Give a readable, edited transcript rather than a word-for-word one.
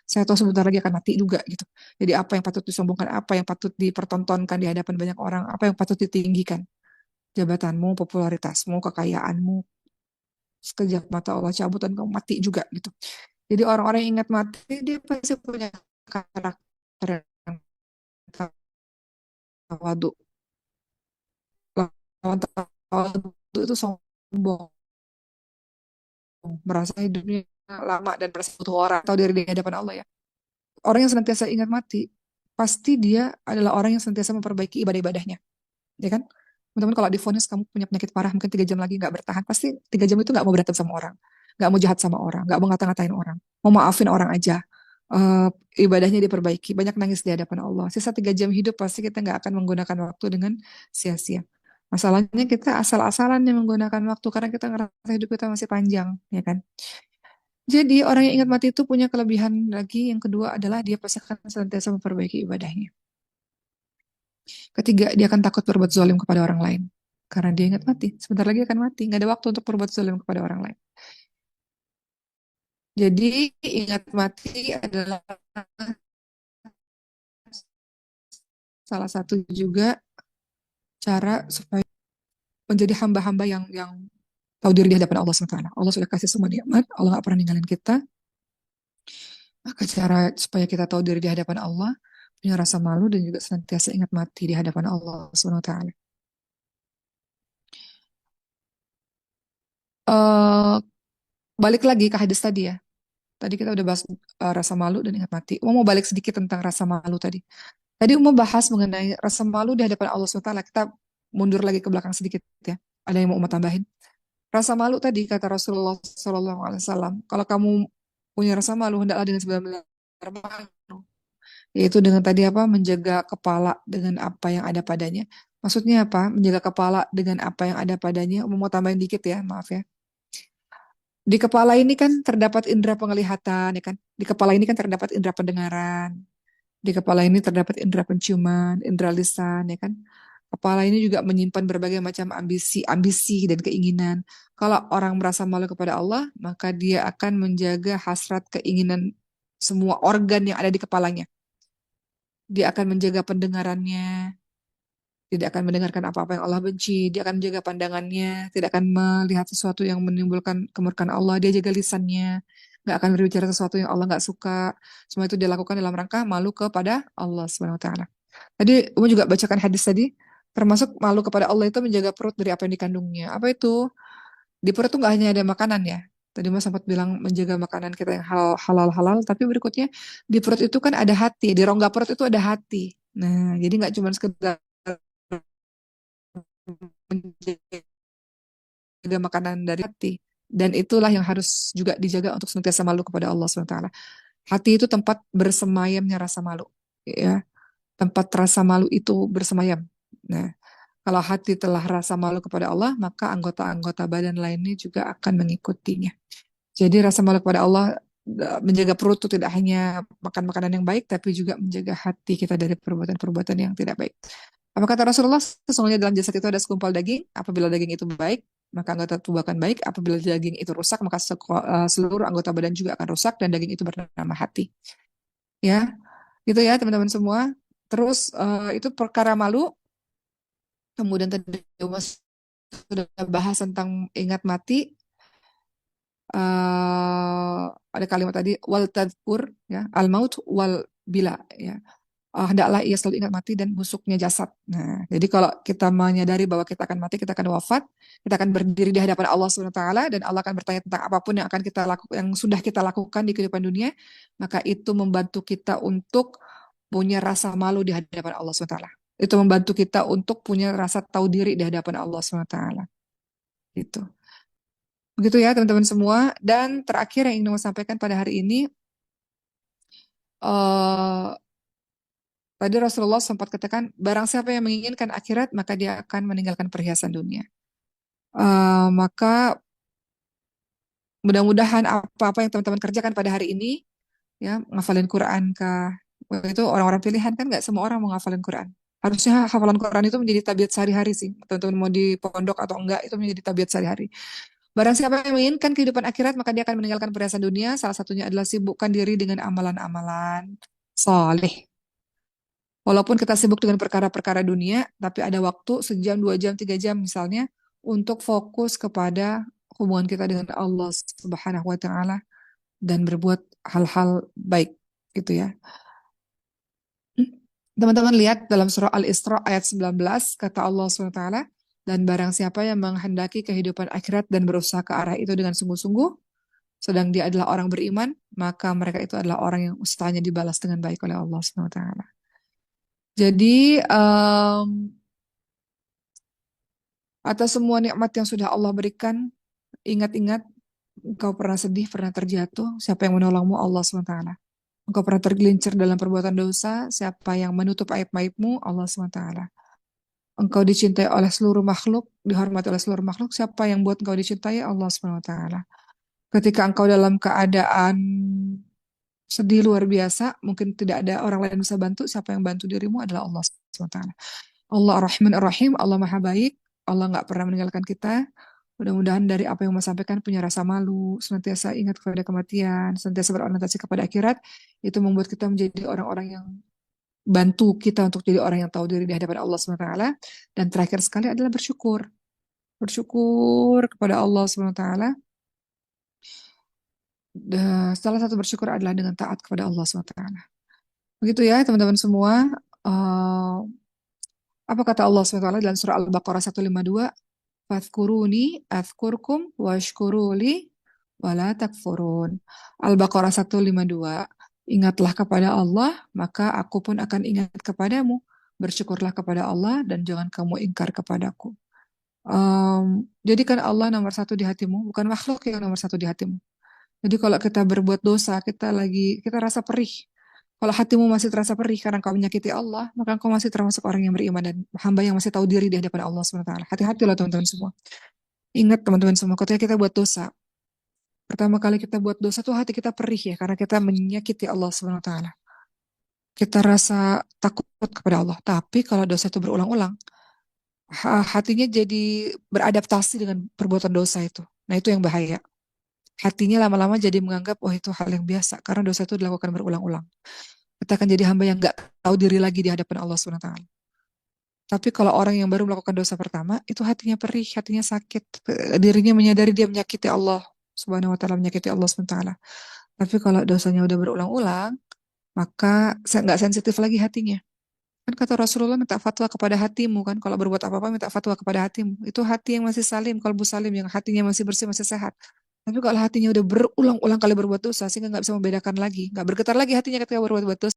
Saya tahu sebentar lagi akan mati juga gitu. Jadi apa yang patut disombongkan, apa yang patut dipertontonkan di hadapan banyak orang, apa yang patut ditinggikan, jabatanmu, popularitasmu, kekayaanmu, sekejap mata Allah cabut dan kamu mati juga gitu. Jadi orang-orang yang ingat mati dia pasti punya karakter yang tawadu. Lawan tawadu itu sombong, merasa hidupnya lama dan merasa butuh orang, tahu diri di hadapan Allah ya. Orang yang senantiasa ingat mati, pasti dia adalah orang yang senantiasa memperbaiki ibadah-ibadahnya, ya kan? Teman-teman kalau divonis kamu punya penyakit parah, mungkin 3 jam lagi nggak bertahan, pasti 3 jam itu nggak mau berantem sama orang, nggak mau jahat sama orang, nggak mau ngata-ngatain orang, mau maafin orang aja. Eh, ibadahnya diperbaiki, banyak nangis di hadapan Allah. Sisa 3 jam hidup pasti kita nggak akan menggunakan waktu dengan sia-sia. Masalahnya kita asal-asalan yang menggunakan waktu karena kita ngerasa hidup kita masih panjang, ya kan? Jadi orang yang ingat mati itu punya kelebihan lagi. Yang kedua adalah dia pasti akan senantiasa memperbaiki ibadahnya. Ketiga, dia akan takut berbuat zalim kepada orang lain. Karena dia ingat mati. Sebentar lagi akan mati. Nggak ada waktu untuk berbuat zalim kepada orang lain. Jadi ingat mati adalah salah satu juga cara supaya menjadi hamba-hamba yang tahu diri di hadapan Allah SWT. Allah sudah kasih semua nikmat. Allah nggak pernah ninggalin kita. Maka cara supaya kita tahu diri di hadapan Allah, punya rasa malu dan juga senantiasa ingat mati di hadapan Allah SWT. Eh, balik lagi ke hadis tadi ya. Tadi kita udah bahas rasa malu dan ingat mati. Mau balik sedikit tentang rasa malu tadi. Tadi mau bahas mengenai rasa malu di hadapan Allah SWT. Kita mundur lagi ke belakang sedikit ya. Ada yang mau tambahin? Rasa malu tadi kata Rasulullah SAW. Kalau kamu punya rasa malu, hendaklah dengan sebenar-benar malu. Yaitu dengan tadi apa? Menjaga kepala dengan apa yang ada padanya. Maksudnya apa? Menjaga kepala dengan apa yang ada padanya. Mau tambahin dikit ya, maaf ya. Di kepala ini kan terdapat indera penglihatan, ya kan? Di kepala ini kan terdapat indera pendengaran. Di kepala ini terdapat indera penciuman, indera lisan, ya kan? Kepala ini juga menyimpan berbagai macam ambisi dan keinginan. Kalau orang merasa malu kepada Allah, maka dia akan menjaga hasrat keinginan semua organ yang ada di kepalanya. Dia akan menjaga pendengarannya, tidak akan mendengarkan apa-apa yang Allah benci. Dia akan menjaga pandangannya, tidak akan melihat sesuatu yang menimbulkan kemurkaan Allah. Dia jaga lisannya, nggak akan berbicara sesuatu yang Allah nggak suka. Semua itu dia lakukan dalam rangka malu kepada Allah Subhanahu Wa Taala. Tadi Umu juga bacakan hadis tadi, termasuk malu kepada Allah itu menjaga perut dari apa yang dikandungnya. Apa itu? Di perut itu nggak hanya ada makanan ya. Tadi Mas sempat bilang menjaga makanan kita yang halal-halal, tapi berikutnya di perut itu kan ada hati, di rongga perut itu ada hati. Nah, jadi nggak cuma sekedar menjaga makanan dari hati. Dan itulah yang harus juga dijaga untuk senantiasa malu kepada Allah SWT. Hati itu tempat bersemayamnya rasa malu. Ya, tempat rasa malu itu bersemayam. Nah, kalau hati telah rasa malu kepada Allah, maka anggota-anggota badan lainnya juga akan mengikutinya. Jadi rasa malu kepada Allah, menjaga perut itu tidak hanya makan makanan yang baik, tapi juga menjaga hati kita dari perbuatan-perbuatan yang tidak baik. Apa kata Rasulullah? Sesungguhnya dalam jasad itu ada segumpal daging. Apabila daging itu baik, maka anggota tubuh akan baik. Apabila daging itu rusak, maka seluruh anggota badan juga akan rusak dan daging itu bernama hati. Ya, gitu ya teman-teman semua. Terus itu perkara malu. Kemudian tadi Mas sudah bahas tentang ingat mati. Ada kalimat tadi wal tadkur ya al maut wal bila ya. Hendaklah ia selalu ingat mati dan busuknya jasad. Nah, jadi kalau kita menyadari bahwa kita akan mati, kita akan wafat, kita akan berdiri di hadapan Allah Subhanahu wa taala dan Allah akan bertanya tentang apapun yang akan kita lakukan, yang sudah kita lakukan di kehidupan dunia, maka itu membantu kita untuk punya rasa malu di hadapan Allah Subhanahu wa taala. Itu membantu kita untuk punya rasa tahu diri di hadapan Allah Subhanahu wa taala. Gitu. Begitu ya teman-teman semua. Dan terakhir yang ingin saya sampaikan pada hari ini, eh tadi Rasulullah sempat katakan, barang siapa yang menginginkan akhirat, maka dia akan meninggalkan perhiasan dunia. Maka mudah-mudahan apa-apa yang teman-teman kerjakan pada hari ini, ya, ngafalin Quran kah? Itu orang-orang pilihan kan nggak semua orang mau ngafalin Quran. Harusnya hafalan Quran itu menjadi tabiat sehari-hari sih. Teman-teman mau di pondok atau enggak, itu menjadi tabiat sehari-hari. Barang siapa yang menginginkan kehidupan akhirat, maka dia akan meninggalkan perhiasan dunia. Salah satunya adalah sibukkan diri dengan amalan-amalan soleh. Walaupun kita sibuk dengan perkara-perkara dunia, tapi ada waktu sejam, 2 jam, 3 jam misalnya untuk fokus kepada hubungan kita dengan Allah Subhanahu wa Ta'ala dan berbuat hal-hal baik gitu ya. Teman-teman lihat dalam surah Al-Isra ayat 19 kata Allah SWT, dan barang siapa yang menghendaki kehidupan akhirat dan berusaha ke arah itu dengan sungguh-sungguh, sedang dia adalah orang beriman, maka mereka itu adalah orang yang usahanya dibalas dengan baik oleh Allah SWT. Jadi atas semua nikmat yang sudah Allah berikan, ingat-ingat engkau pernah sedih, pernah terjatuh, siapa yang menolongmu? Allah SWT. Engkau pernah tergelincir dalam perbuatan dosa, siapa yang menutup aib-aibmu? Allah SWT. Engkau dicintai oleh seluruh makhluk, dihormati oleh seluruh makhluk, siapa yang buat engkau dicintai? Allah SWT. Ketika engkau dalam keadaan sedih luar biasa, mungkin tidak ada orang lain yang bisa bantu, siapa yang bantu dirimu adalah Allah SWT. Allah Ar-Rahman Ar-Rahim, Allah Maha Baik, Allah nggak pernah meninggalkan kita. Mudah-mudahan dari apa yang mau sampaikan punya rasa malu, senantiasa ingat kepada kematian, senantiasa berorientasi kepada akhirat, itu membuat kita menjadi orang-orang yang bantu kita untuk jadi orang yang tahu diri di hadapan Allah SWT. Dan terakhir sekali adalah bersyukur. Bersyukur kepada Allah SWT. Salah satu bersyukur adalah dengan taat kepada Allah SWT. Begitu ya teman-teman semua. Uh, apa kata Allah SWT dalam surah Al-Baqarah 152? Fadhkuruni adzkurkum washkuruli wala takfurun. Al-Baqarah 152. Ingatlah kepada Allah, maka aku pun akan ingat kepadamu. Bersyukurlah kepada Allah dan jangan kamu ingkar kepadaku. Jadikan Allah nomor satu di hatimu, bukan makhluk yang nomor satu di hatimu. Jadi kalau kita berbuat dosa, kita rasa perih. Kalau hatimu masih terasa perih karena kau menyakiti Allah, maka kau masih termasuk orang yang beriman dan hamba yang masih tahu diri di hadapan Allah SWT. Hati-hatilah teman-teman semua. Ingat teman-teman semua, ketika kita buat dosa, pertama kali kita buat dosa tuh hati kita perih ya, karena kita menyakiti Allah SWT. Kita rasa takut kepada Allah. Tapi kalau dosa itu berulang-ulang, hatinya jadi beradaptasi dengan perbuatan dosa itu. Nah itu yang bahaya. Hatinya lama-lama jadi menganggap, oh itu hal yang biasa, karena dosa itu dilakukan berulang-ulang. Kita akan jadi hamba yang nggak tahu diri lagi di hadapan Allah SWT. Tapi kalau orang yang baru melakukan dosa pertama, itu hatinya perih, hatinya sakit, dirinya menyadari dia menyakiti Allah Subhanahu Wa Taala, menyakiti Allah Subhanahu Wa Taala. Tapi kalau dosanya udah berulang-ulang, maka nggak sensitif lagi hatinya. Kan kata Rasulullah minta fatwa kepada hatimu kan, kalau berbuat apa-apa minta fatwa kepada hatimu. Itu hati yang masih salim, kalbu salim, yang hatinya masih bersih, masih sehat. Tapi kalau hatinya udah berulang-ulang kali berbuat dosa, sehingga nggak bisa membedakan lagi, nggak bergetar lagi hatinya ketika berbuat dosa.